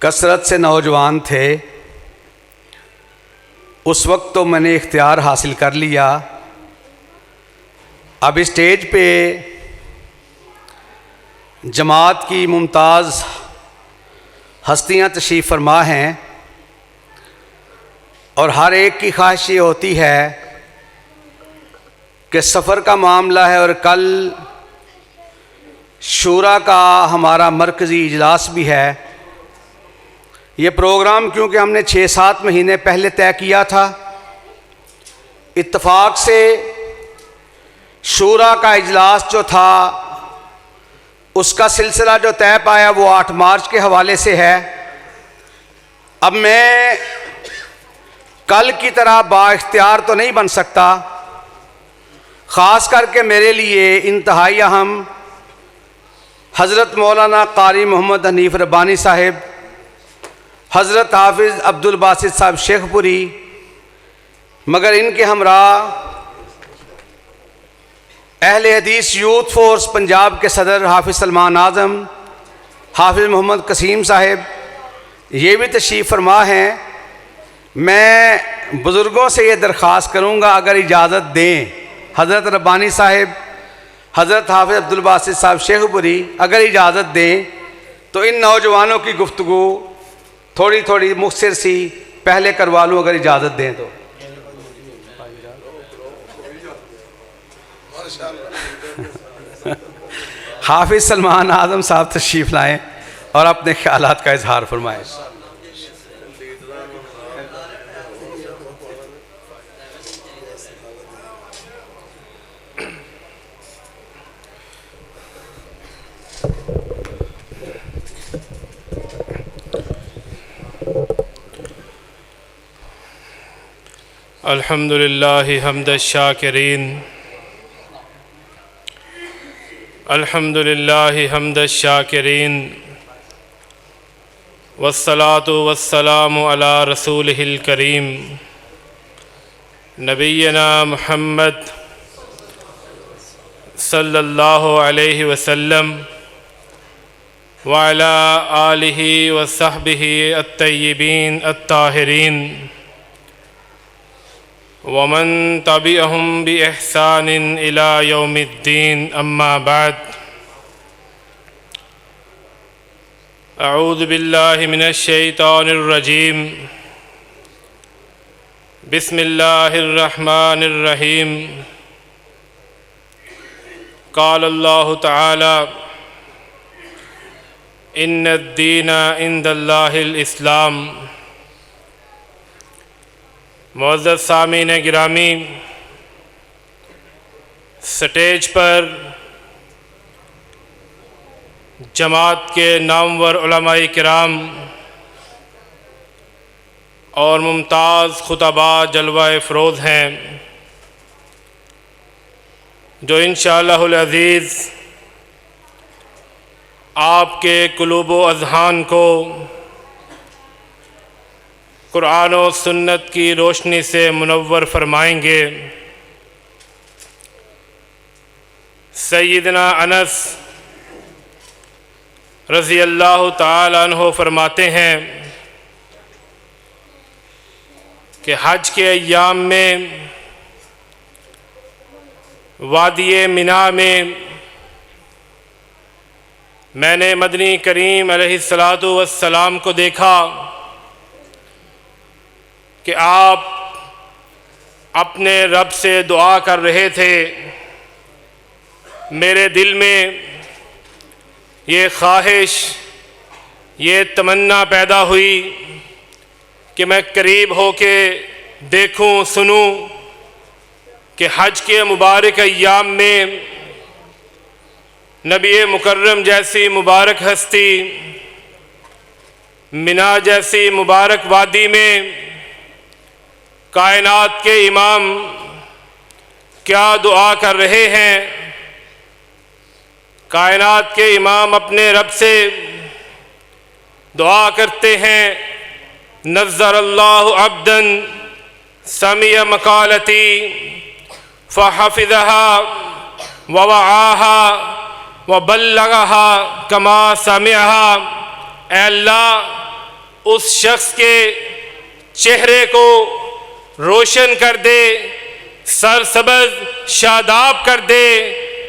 कसरत से नौजवान थे, उस वक्त तो मैंने इख्तियार हासिल कर लिया। अब स्टेज पे जमात की मुमताज़ हस्तियां तशरीफ़ फरमा हैं और हर एक की ख्वाहिश ये होती है कि सफ़र का मामला है और कल शूरा का हमारा मरकज़ी इजलास भी है। ये प्रोग्राम क्योंकि हमने 6-7 महीने पहले तय किया था, इत्तफाक से शूरा का इजलास जो था उसका सिलसिला जो तय पाया वो 8 मार्च के हवाले से है। अब मैं कल की तरह बाइख्तियार तो नहीं बन सकता, ख़ास करके मेरे लिए इंतहाई अहम हज़रत मौलाना कारी मोहम्मद हनीफ रब्बानी साहिब, हज़रत हाफिज़ अब्दुल बासित साहब शेखपुरी, मगर इनके हमरा अहले हदीस यूथ फोर्स पंजाब के सदर हाफिज़ सलमान आज़म, हाफिज़ मोहम्मद कसीम साहिब ये भी तशरीफ़ फरमा हैं। मैं बुज़ुर्गों से ये दरख्वास्त करूँगा अगर इजाज़त दें, हज़रत रब्बानी साहिब, हज़रत हाफिज़ अब्दुल बासित साहब शेखपुरी अगर इजाज़त दें तो इन नौजवानों की गुफ्तगू थोड़ी थोड़ी मुख्तसर सी पहले करवा लूँ, अगर इजाज़त दें तो। हाफिज़ सलमान आज़म साहब तशरीफ़ लाएँ और अपने ख्यालात का इजहार फरमाएँ। अल्हम्दुलिल्लाहि हम्द शाकिरीन, अल्हम्दुलिल्लाहि हम्द शाकिरीन, वस्सलातु वस्सलामु अला रसूलिहिल करीम नबिय्यना मुहम्मद सल्लल्लाहु अलैहि वसल्लम व अला आलिहि व सहबिहि अत्तय्यिबीन अत्ताहिरीन वमन तबिअहुम बि इहसानिन इला यौमिद्दीन, अम्मा बाद। अऊज़ु बिल्लाहि मिनश शैतानिर रजीम, बिस्मिल्लाहिर रहमानिर रहीम। क़ाल अल्लाहु तआला इन्नद्दीना इंदल्लाहिल इस्लाम। मुअज़्ज़ज़ सामीन गिरामी, स्टेज पर जमात के नामवर उलमाए किराम और मुमताज़ खुतबा जलवा फ़रोज़ हैं, जो इंशाअल्लाहुल अज़ीज़ आपके कुलूब व अज़हान को कुरान और सुन्नत की रोशनी से मुनव्वर फरमाएंगे। सय्यदना अनस रज़ी अल्लाह ताला अन्हु फरमाते हैं कि हज के अय्याम में वादी मिना में मैंने मदनी करीम अलैहिस्सलातु वस्सलाम को देखा कि आप अपने रब से दुआ कर रहे थे। मेरे दिल में ये ख्वाहिश, ये तमन्ना पैदा हुई कि मैं करीब होके देखूं, सुनूं कि हज के मुबारक अय्याम में नबी मुकर्रम जैसी मुबारक हस्ती मिना जैसी मुबारक वादी में कायनात के इमाम क्या दुआ कर रहे हैं। कायनात के इमाम अपने रब से दुआ करते हैं, नज़्ज़रल्लाहु अब्दन समिअ मकालती फ़हफ़िज़हा व वआहा व बल्लगहा कमा समिअहा। ऐ अल्लाह, उस शख्स के चेहरे को रोशन कर दे, सरसब्ज शादाब कर दे,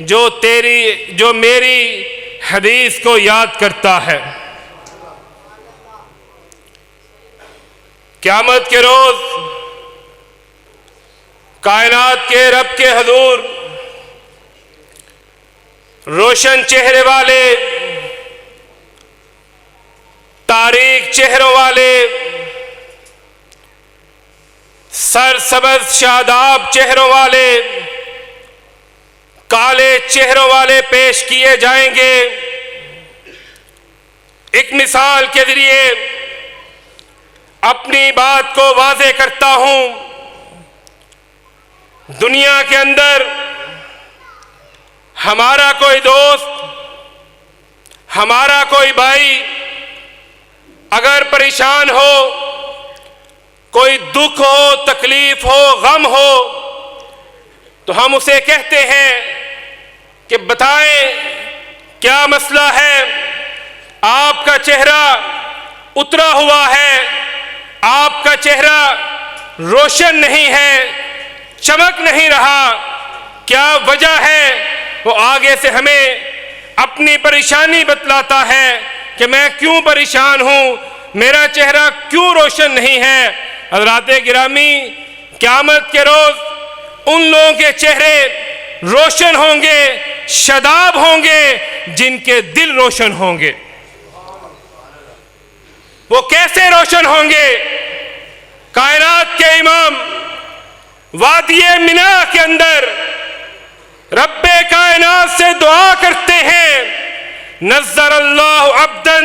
जो मेरी हदीस को याद करता है। क़यामत के रोज कायनात के रब के हुजूर रोशन चेहरे वाले, तारीक चेहरों वाले, सरसब्ज शादाब चेहरों वाले, काले चेहरों वाले पेश किए जाएंगे। एक मिसाल के जरिए अपनी बात को वाज़े करता हूं। दुनिया के अंदर हमारा कोई दोस्त, हमारा कोई भाई अगर परेशान हो, कोई दुख हो, तकलीफ हो, गम हो, तो हम उसे कहते हैं कि बताएं क्या मसला है। आपका चेहरा उतरा हुआ है, आपका चेहरा रोशन नहीं है, चमक नहीं रहा, क्या वजह है? वो आगे से हमें अपनी परेशानी बतलाता है कि मैं क्यों परेशान हूं, मेरा चेहरा क्यों रोशन नहीं है। हज़रात गिरामी, क़यामत के रोज उन लोगों के चेहरे रोशन होंगे, शादाब होंगे, जिनके दिल रोशन होंगे। वो कैसे रोशन होंगे? कायनात के इमाम वादिये मिना के अंदर रब्बे कायनात से दुआ करते हैं, नज़्ज़र अल्लाहु अब्दन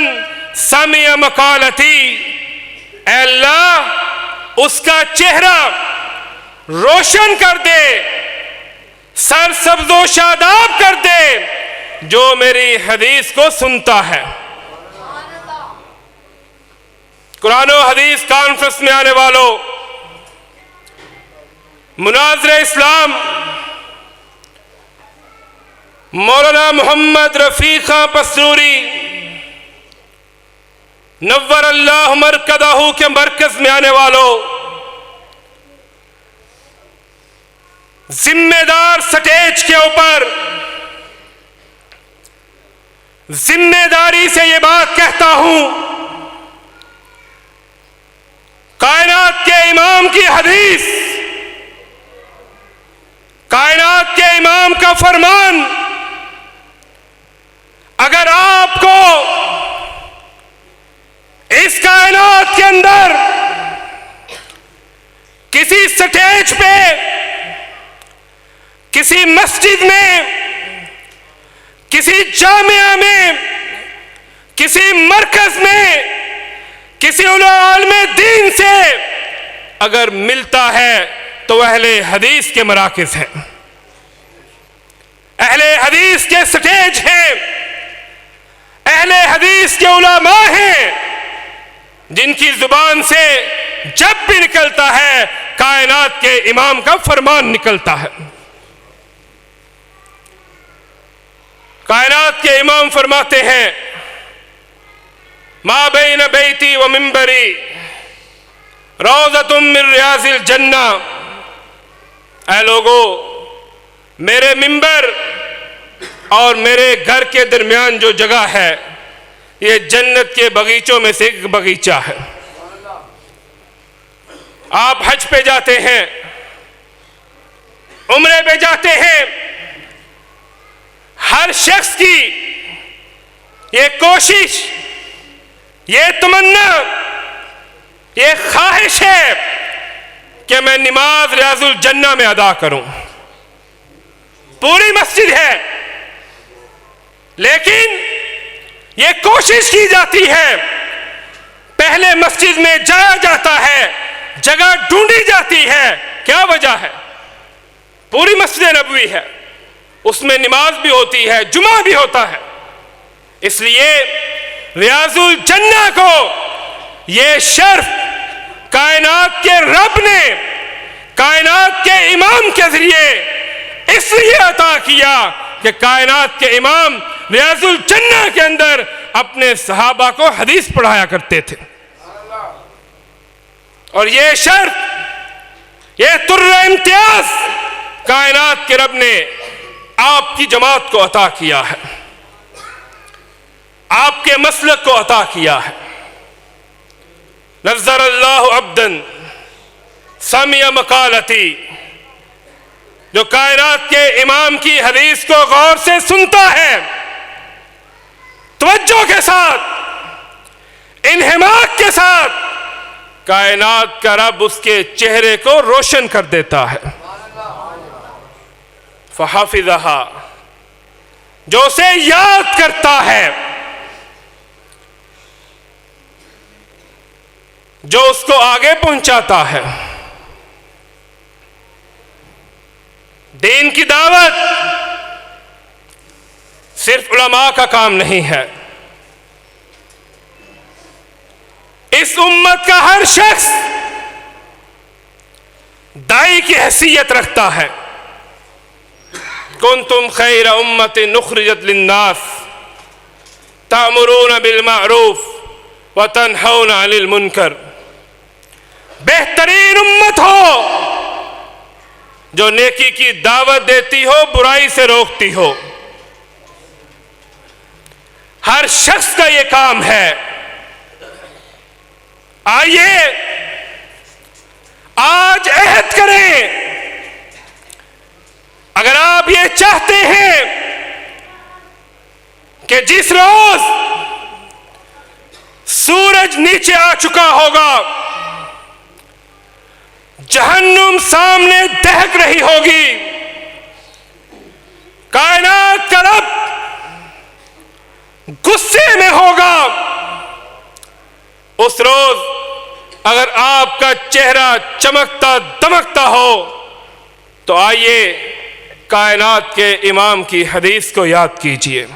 समिअ मकालती, ऐ अल्लाह उसका चेहरा रोशन कर दे, सरसब्ज़ो शादाब कर दे, जो मेरी हदीस को सुनता है। कुरान और हदीस कॉन्फ्रेंस में आने वालों, मुनाज़िर इस्लाम मौलाना मोहम्मद रफ़ीक़ खां पसरूरी नव्वर अल्लाह मरकदहू के मरकज में आने वालों, जिम्मेदार स्टेज के ऊपर जिम्मेदारी से ये बात कहता हूं, कायनात के इमाम की हदीस, कायनात के इमाम का फरमान अगर आपको इस कायनात के अंदर किसी स्टेज पे, किसी मस्जिद में, किसी जामिया में, किसी मरकज में, किसी उलमा दीन से अगर मिलता है तो अहले हदीस के मराकिज़ हैं, अहले हदीस के स्टेज हैं, अहले हदीस के उलमा हैं, जिनकी जुबान से जब भी निकलता है कायनात के इमाम का फरमान निकलता है। कायनात के इमाम फरमाते हैं, मा बैन बैती व मिंबरी रौज़तुम मिन रियाज़िल जन्ना, ऐ लोगो, मेरे मिंबर और मेरे घर के दरमियान जो जगह है, ये जन्नत के बगीचों में से एक बगीचा है। आप हज पे जाते हैं, उम्रे पे जाते हैं, हर शख्स की ये कोशिश, ये तमन्ना, ये ख्वाहिश है कि मैं नमाज रियाजुल जन्ना में अदा करूं। पूरी मस्जिद है, लेकिन ये कोशिश की जाती है, पहले मस्जिद में जाया जाता है, जगह ढूंढी जाती है। क्या वजह है? पूरी मस्जिद नबवी है, उसमें नमाज भी होती है, जुमा भी होता है, इसलिए रियाजुल जन्ना को ये शर्फ कायनात के रब ने कायनात के इमाम के जरिए इसलिए अता किया कि कायनात के इमाम रियाजुल जन्ना के अंदर अपने सहाबा को हदीस पढ़ाया करते थे। और ये शर्फ, ये तुर्र इम्तियाज कायनात के रब ने आपकी जमात को अता किया है, आपके मसलक को अता किया है। नज़र अल्लाह अब्दन समिया मकालती, जो कायनात के इमाम की हदीस को गौर से सुनता है, तवज्जो के साथ, इन्हिमाक के साथ, कायनात का रब उसके चेहरे को रोशन कर देता है। फहाफिज़हा, जो उसे याद करता है, जो उसको आगे पहुंचाता है। दीन की दावत सिर्फ उलमा का काम नहीं है, इस उम्मत का हर शख्स दाई की हैसियत रखता है। कुंतुम खैर उम्मतिन उखरिजत लिन्नास तामुरून बिल मारूफ व तनहौन अनिल मुनकर। बेहतरीन उम्मत हो जो नेकी की दावत देती हो, बुराई से रोकती हो। हर शख्स का ये काम है। आइए आज अहद करें, अगर आप ये चाहते हैं कि जिस रोज सूरज नीचे आ चुका होगा, जहन्नुम सामने दहक रही होगी, कायनात का रब गुस्से में होगा, उस रोज अगर आपका चेहरा चमकता दमकता हो तो आइए कायनात के इमाम की हदीस को याद कीजिए।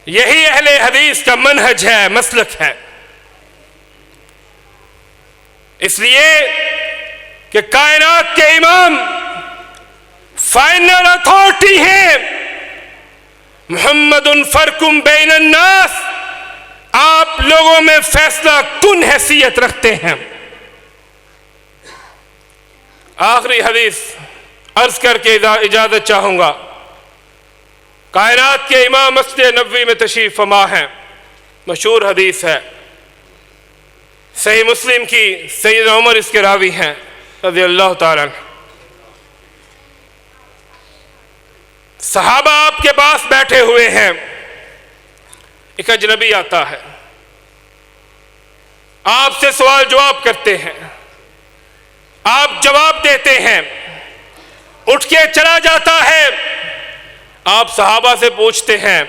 यही अहले हदीस का मनहज है, मसलक है। इसलिए कि कायनात के इमाम फाइनल अथॉरिटी हैं। मुहम्मदुन फरकुम बैनन नास, आप लोगों में फैसला कुन हैसियत रखते हैं। आखिरी हदीस अर्ज करके इजाजत चाहूंगा। कायनात के इमाम मस्जिद नबवी में तशरीफ फरमा है, मशहूर हदीस है, सही मुस्लिम की, सैयदना उमर इसके रावी हैं रज़ी अल्लाह ताला। सहाबा आपके पास बैठे हुए हैं, एक अजनबी आता है, आपसे सवाल जवाब करते हैं, आप जवाब देते हैं, उठ के चला जाता है। आप सहाबा से पूछते हैं,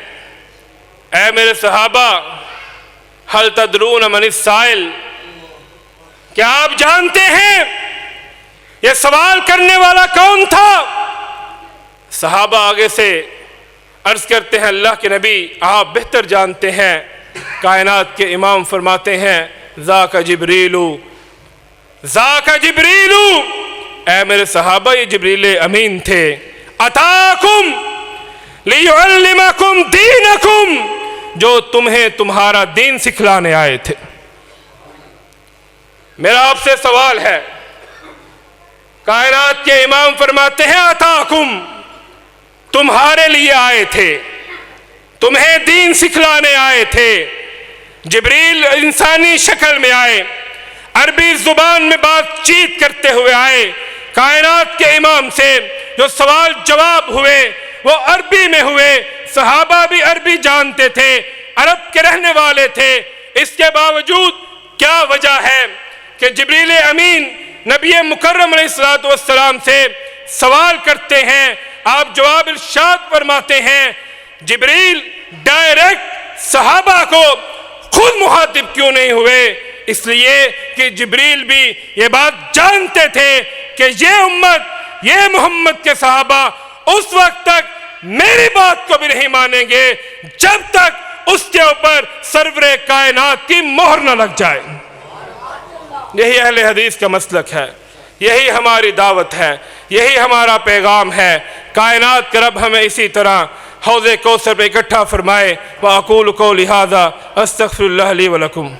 ऐ मेरे सहाबा, हल तदरून मनिस साइल, क्या आप जानते हैं यह सवाल करने वाला कौन था? सहाबा आगे से अर्ज करते हैं, अल्लाह के नबी आप बेहतर जानते हैं। कायनात के इमाम फरमाते हैं, ज़ाका जिब्रीलु, ज़ाका जिब्रीलु, ऐ मेरे सहाबा ये जिब्रील अमीन थे। अताकुम लियुअल्लिमकुम दीनकुम, जो तुम्हें तुम्हारा दीन सिखलाने आए थे। मेरा आपसे सवाल है, कायनात के इमाम फरमाते हैं, अताकुम, तुम्हारे लिए आए थे, तुम्हें दीन सिखलाने आए थे। जिब्रील इंसानी शक्ल में आए, अरबी जुबान में बातचीत करते हुए आए। कायनात के इमाम से जो सवाल जवाब हुए वो अरबी में हुए। सहाबा भी अरबी जानते थे, अरब के रहने वाले थे। इसके बावजूद क्या वजह है कि जिब्रील अमीन नबी मुकर्रम अलैहिस्सलातु वस्सलाम से सवाल करते हैं, आप जवाब इरशाद फरमाते हैं। जिब्रील डायरेक्ट सहाबा को खुद मुखातिब क्यों नहीं हुए? इसलिए कि जिब्रील भी ये बात जानते थे कि ये उम्मत, ये मोहम्मद के सहाबा उस वक्त तक मेरी बात को भी नहीं मानेंगे जब तक उसके ऊपर सरवरे कायनात की मोहर न लग जाए। यही अहले हदीस का मसलक है, यही हमारी दावत है, यही हमारा पैगाम है। कायनात का रब हमें इसी तरह हौज़े कौसर पे इकट्ठा फरमाए। व अक़ूलु क़ौली हाज़ा अस्तग़फ़िरुल्लाह ली व लकुम।